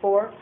4,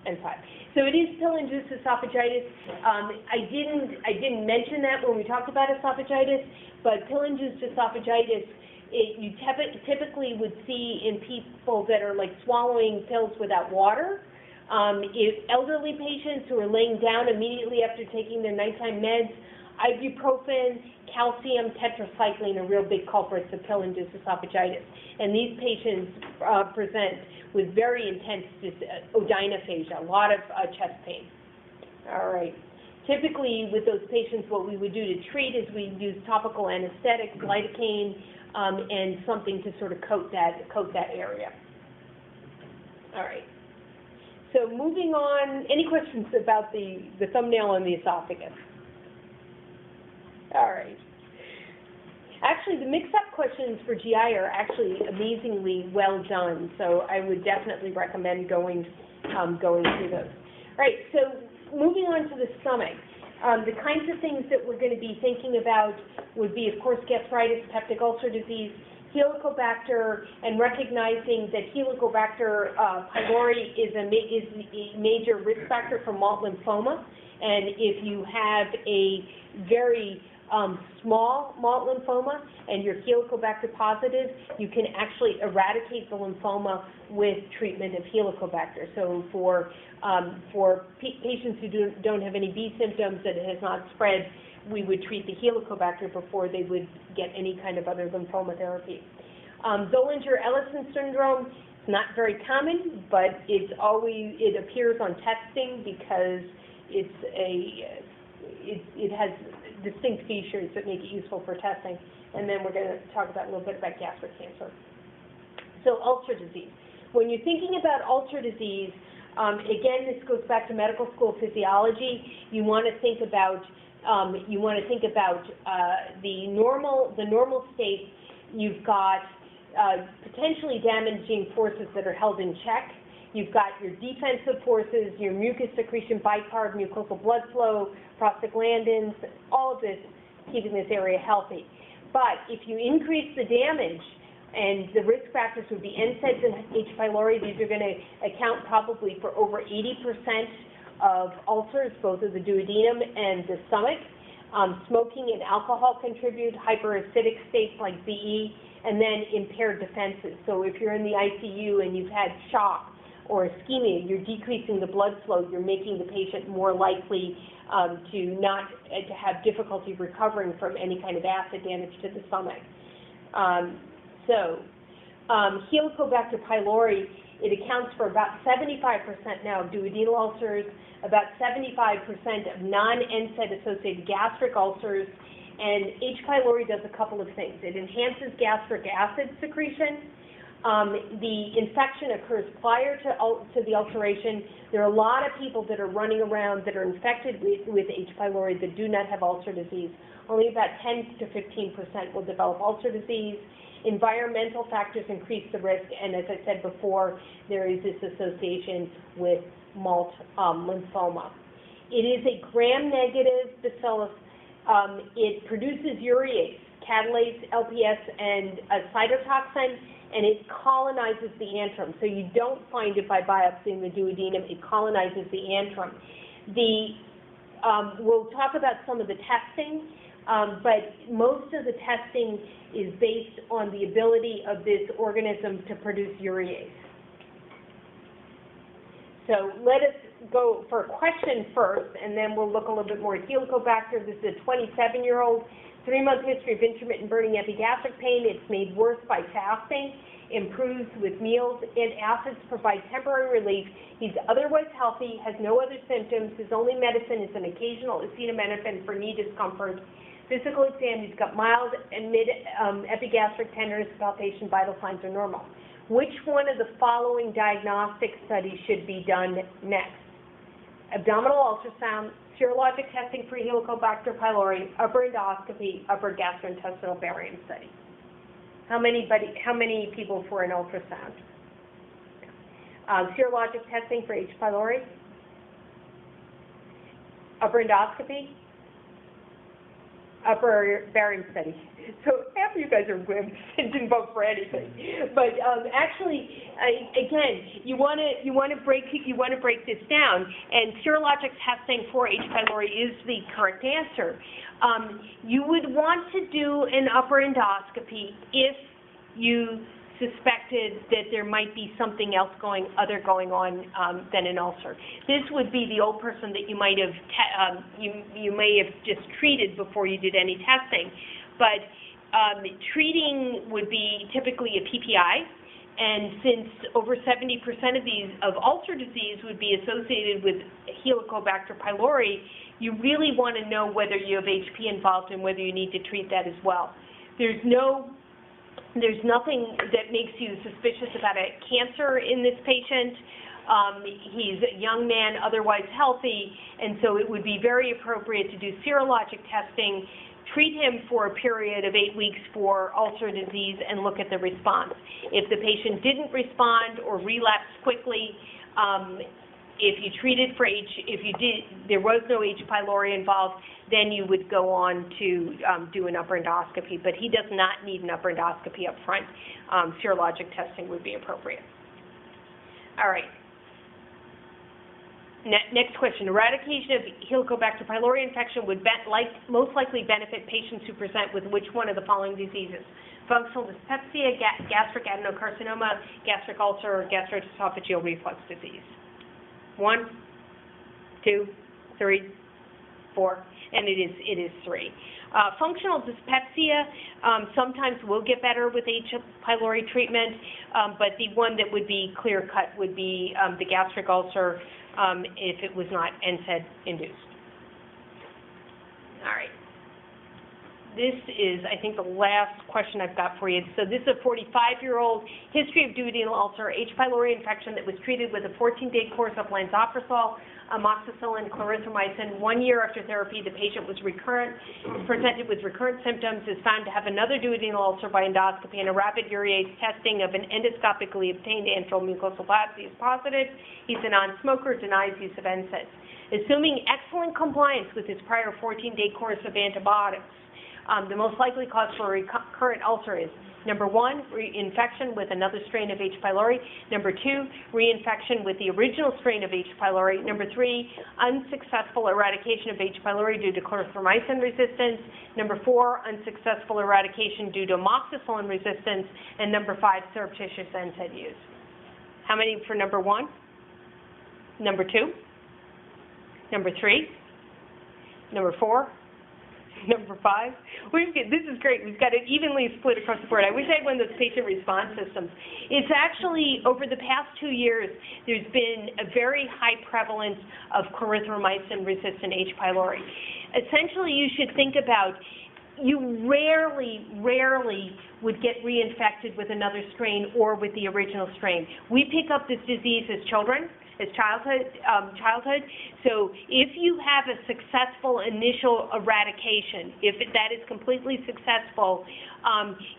and 5. So it is pill-induced esophagitis. I didn't mention that when we talked about esophagitis, but pill-induced esophagitis, you typically would see in people that are like swallowing pills without water. If elderly patients who are laying down immediately after taking their nighttime meds, ibuprofen, calcium, tetracycline are real big culprits of pill-induced esophagitis. And these patients present with very intense odynophagia, a lot of chest pain. All right. Typically, with those patients, what we would do to treat is we use topical anesthetics, lidocaine, and something to sort of coat that area. All right. So moving on, any questions about the thumbnail on the esophagus? All right. Actually, the mix-up questions for GI are actually amazingly well done, so I would definitely recommend going through those. All right, so moving on to the stomach. The kinds of things that we're going to be thinking about would be, of course, gastritis, peptic ulcer disease, Helicobacter, and recognizing that Helicobacter pylori is a major risk factor for malt lymphoma. And if you have a very small malt lymphoma and you're Helicobacter positive, you can actually eradicate the lymphoma with treatment of Helicobacter. So for patients who don't have any B symptoms, that it has not spread, we would treat the Helicobacter before they would get any kind of other lymphoma therapy. Zollinger-Ellison syndrome is not very common, but it appears on testing because it has distinct features that make it useful for testing. And then we're going to talk about a little bit about gastric cancer. So ulcer disease. When you're thinking about ulcer disease, again, this goes back to medical school physiology. You want to think about the normal state. You've got potentially damaging forces that are held in check. You've got your defensive forces, your mucus secretion, bicarb, mucosal blood flow, prostaglandins, all of this keeping this area healthy. But if you increase the damage, and the risk factors would be NSAIDs and H. pylori, these are going to account probably for over 80% of ulcers, both of the duodenum and the stomach. Smoking and alcohol contribute, hyperacidic states like BE, and then impaired defenses. So if you're in the ICU and you've had shock or ischemia, you're decreasing the blood flow, you're making the patient more likely to have difficulty recovering from any kind of acid damage to the stomach. Helicobacter pylori, it accounts for about 75% now of duodenal ulcers, about 75% of non-NSAID associated gastric ulcers, and H. pylori does a couple of things. It enhances gastric acid secretion. The infection occurs prior to the ulceration. There are a lot of people that are running around that are infected with H. pylori that do not have ulcer disease. Only about 10 to 15% will develop ulcer disease. Environmental factors increase the risk, and as I said before, there is this association with malt lymphoma. It is a gram-negative bacillus. It produces urease, catalase, LPS, and a cytotoxin, and it colonizes the antrum. So you don't find it by biopsying the duodenum. It colonizes the antrum. We'll talk about some of the testing, but most of the testing is based on the ability of this organism to produce urease. So let us go for a question first, and then we'll look a little bit more at Helicobacter. This is a 27-year-old, 3-month history of intermittent burning epigastric pain. It's made worse by fasting, improves with meals, and acids provide temporary relief. He's otherwise healthy, has no other symptoms. His only medicine is an occasional acetaminophen for knee discomfort. Physical exam, he's got mild and mid epigastric tenderness, palpation, vital signs are normal. Which one of the following diagnostic studies should be done next? Abdominal ultrasound, serologic testing for Helicobacter pylori, upper endoscopy, upper gastrointestinal barium study. How many people for an ultrasound? Serologic testing for H. pylori, upper endoscopy, upper barium study. So half of you guys are didn't vote for anything, but actually, again, you want to break this down. And serologic testing for H. pylori is the correct answer. You would want to do an upper endoscopy if you suspected that there might be something else going on than an ulcer. This would be the old person that you might have you may have just treated before you did any testing, but treating would be typically a PPI, and since over 70% of ulcer disease would be associated with Helicobacter pylori, you really want to know whether you have HP involved and whether you need to treat that as well. There's nothing that makes you suspicious about a cancer in this patient. He's a young man, otherwise healthy, and so it would be very appropriate to do serologic testing, treat him for a period of 8 weeks for ulcer disease, and look at the response. If the patient didn't respond or relapsed quickly, if you treated for there was no H. pylori involved, then you would go on to do an upper endoscopy. But he does not need an upper endoscopy up front. Serologic testing would be appropriate. All right. Next question. Eradication of Helicobacter pylori infection would most likely benefit patients who present with which one of the following diseases? Functional dyspepsia, gastric adenocarcinoma, gastric ulcer, or gastroesophageal reflux disease. 1, 2, 3, 4, and it is 3. Functional dyspepsia sometimes will get better with H. pylori treatment, but the one that would be clear-cut would be the gastric ulcer if it was not NSAID-induced. All right. This is, I think, the last question I've got for you. So this is a 45-year-old, history of duodenal ulcer, H. pylori infection that was treated with a 14-day course of lansoprazole, amoxicillin, clarithromycin. 1 year after therapy, the patient was presented with recurrent symptoms, is found to have another duodenal ulcer by endoscopy, and a rapid urease testing of an endoscopically obtained antral mucosal biopsy is positive. He's a non-smoker, denies use of NSAIDs. Assuming excellent compliance with his prior 14-day course of antibiotics, the most likely cause for recurrent ulcer is, number 1, reinfection with another strain of H. pylori. Number 2, reinfection with the original strain of H. pylori. Number 3, unsuccessful eradication of H. pylori due to clarithromycin resistance. Number 4, unsuccessful eradication due to amoxicillin resistance. And number 5, surreptitious NSAID use. How many for number 1? Number 2? Number 3? Number 4? Number 5. This is great. We've got it evenly split across the board. I wish I had one of those patient response systems. It's actually, over the past 2 years, there's been a very high prevalence of clarithromycin-resistant H. pylori. Essentially, you should think about, you rarely would get reinfected with another strain or with the original strain. We pick up this disease as children, as childhood. So if you have a successful initial eradication, if that is completely successful,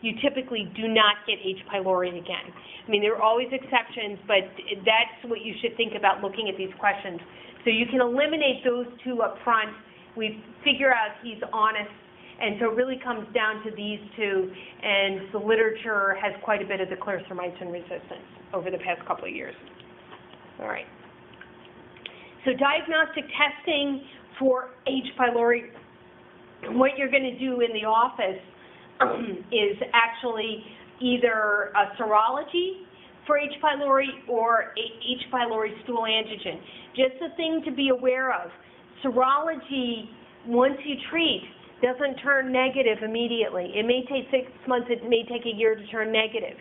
you typically do not get H. pylori again. I mean, there are always exceptions, but that's what you should think about looking at these questions. So you can eliminate those two up front. We figure out he's honest, and so it really comes down to these two, and the literature has quite a bit of the clarithromycin resistance over the past couple of years. All right. So diagnostic testing for H. pylori, what you're going to do in the office is actually either a serology for H. pylori or H. pylori stool antigen. Just a thing to be aware of. Serology, once you treat, doesn't turn negative immediately. It may take 6 months, it may take a year to turn negative.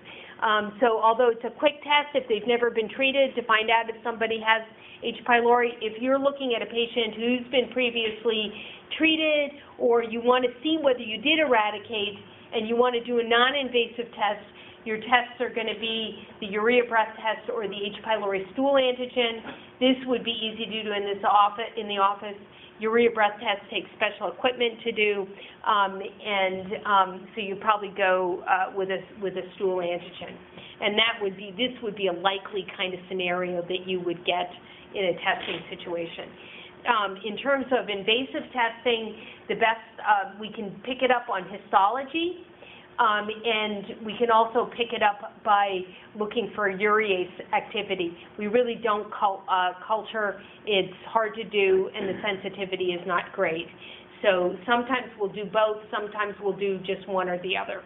So although it's a quick test if they've never been treated to find out if somebody has H. pylori, if you're looking at a patient who's been previously treated, or you want to see whether you did eradicate and you want to do a non-invasive test, your tests are going to be the urea breath test or the H. pylori stool antigen. This would be easy to do in the office. Urea breath test takes special equipment to do, so you probably go with a stool antigen, and this would be a likely kind of scenario that you would get in a testing situation. in terms of invasive testing, the best, we can pick it up on histology, and we can also pick it up by looking for urease activity. We really don't culture. It's hard to do, and the sensitivity is not great. So sometimes we'll do both. Sometimes we'll do just one or the other.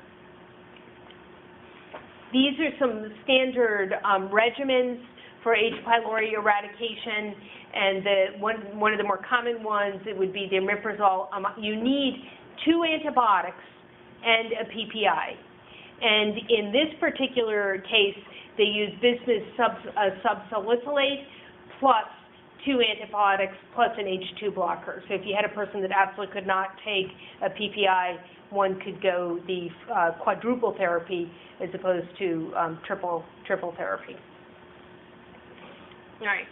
These are some standard regimens for H. pylori eradication, and one of the more common ones, it would be the omeprazole. You need 2 antibiotics and a PPI. And in this particular case, they use bismuth subsalicylate plus 2 antibiotics plus an H2 blocker. So if you had a person that absolutely could not take a PPI, one could go the quadruple therapy as opposed to triple therapy. All right.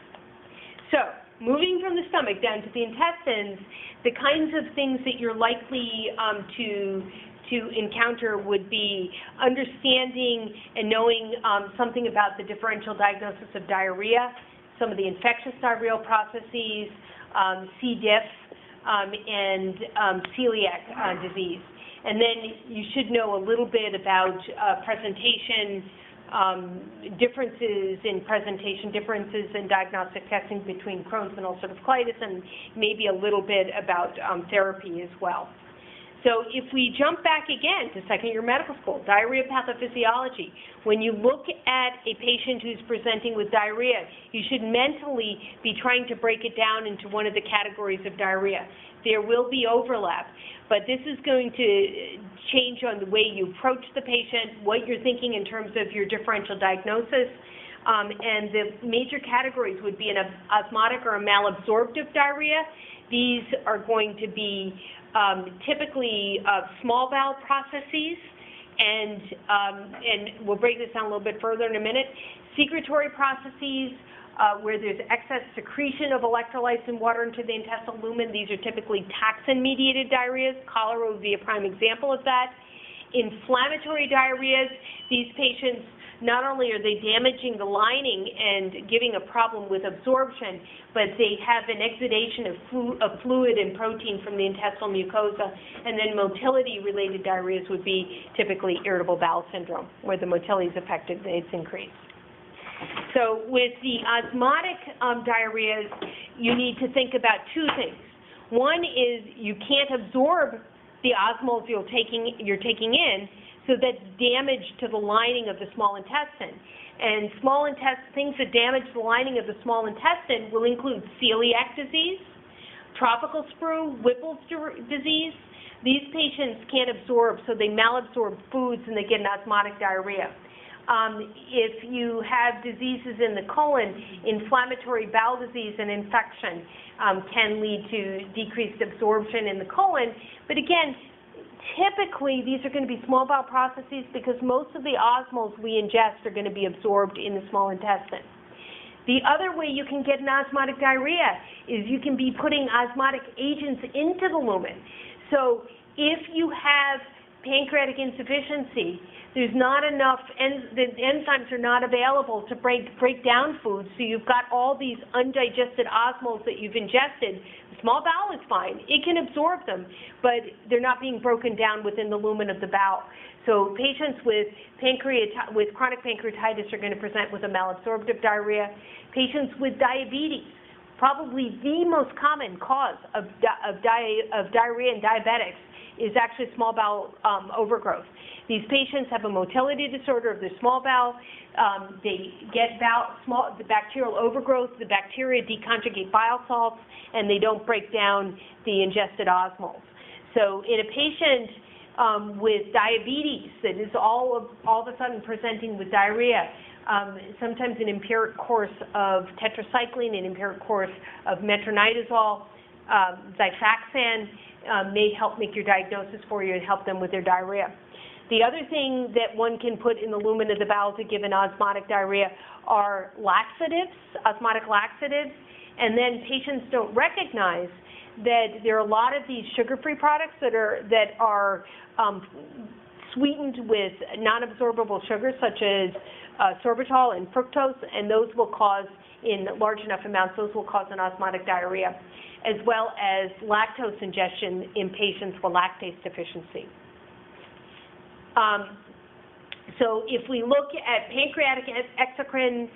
So moving from the stomach down to the intestines, the kinds of things that you're likely to encounter would be understanding and knowing something about the differential diagnosis of diarrhea, some of the infectious diarrheal processes, C. diff, and celiac disease. And then you should know a little bit about presentation, differences in presentation, differences in diagnostic testing between Crohn's and ulcerative colitis, and maybe a little bit about therapy as well. So if we jump back again to second year medical school, diarrhea pathophysiology, when you look at a patient who's presenting with diarrhea, you should mentally be trying to break it down into one of the categories of diarrhea. There will be overlap, but this is going to change on the way you approach the patient, what you're thinking in terms of your differential diagnosis, and the major categories would be an osmotic or a malabsorptive diarrhea. These are going to be typically small bowel processes, and we'll break this down a little bit further in a minute. Secretory processes, where there's excess secretion of electrolytes and water into the intestinal lumen. These are typically toxin-mediated diarrheas. Cholera would be a prime example of that. Inflammatory diarrheas, these patients, not only are they damaging the lining and giving a problem with absorption, but they have an exudation of fluid and protein from the intestinal mucosa. And then motility-related diarrheas would be typically irritable bowel syndrome, where the motility is affected, it's increased. So with the osmotic diarrheas, you need to think about 2 things. One is you can't absorb the osmoles you're taking in, so that's damage to the lining of the small intestine. And things that damage the lining of the small intestine will include celiac disease, tropical sprue, Whipple's disease. These patients can't absorb, so they malabsorb foods and they get an osmotic diarrhea. If you have diseases in the colon, inflammatory bowel disease and infection can lead to decreased absorption in the colon. But again, typically these are going to be small bowel processes because most of the osmoles we ingest are going to be absorbed in the small intestine. The other way you can get an osmotic diarrhea is you can be putting osmotic agents into the lumen. So if you have pancreatic insufficiency, there's not enough, the enzymes are not available to break down foods, so you've got all these undigested osmoles that you've ingested. The small bowel is fine. It can absorb them, but they're not being broken down within the lumen of the bowel. So patients with chronic pancreatitis are going to present with a malabsorptive diarrhea. Patients with diabetes, probably the most common cause of diarrhea in diabetics, is actually small bowel overgrowth. These patients have a motility disorder of their small bowel. They get the bacterial overgrowth. The bacteria deconjugate bile salts, and they don't break down the ingested osmoles. So in a patient with diabetes that is all of a sudden presenting with diarrhea, sometimes an empiric course of tetracycline, an empiric course of metronidazole, Xifaxan, may help make your diagnosis for you and help them with their diarrhea. The other thing that one can put in the lumen of the bowel to give an osmotic diarrhea are laxatives, osmotic laxatives, and then patients don't recognize that there are a lot of these sugar-free products that are sweetened with non-absorbable sugars such as sorbitol and fructose, and those will cause, in large enough amounts, those will cause an osmotic diarrhea, as well as lactose ingestion in patients with lactase deficiency. So if we look at pancreatic exocrine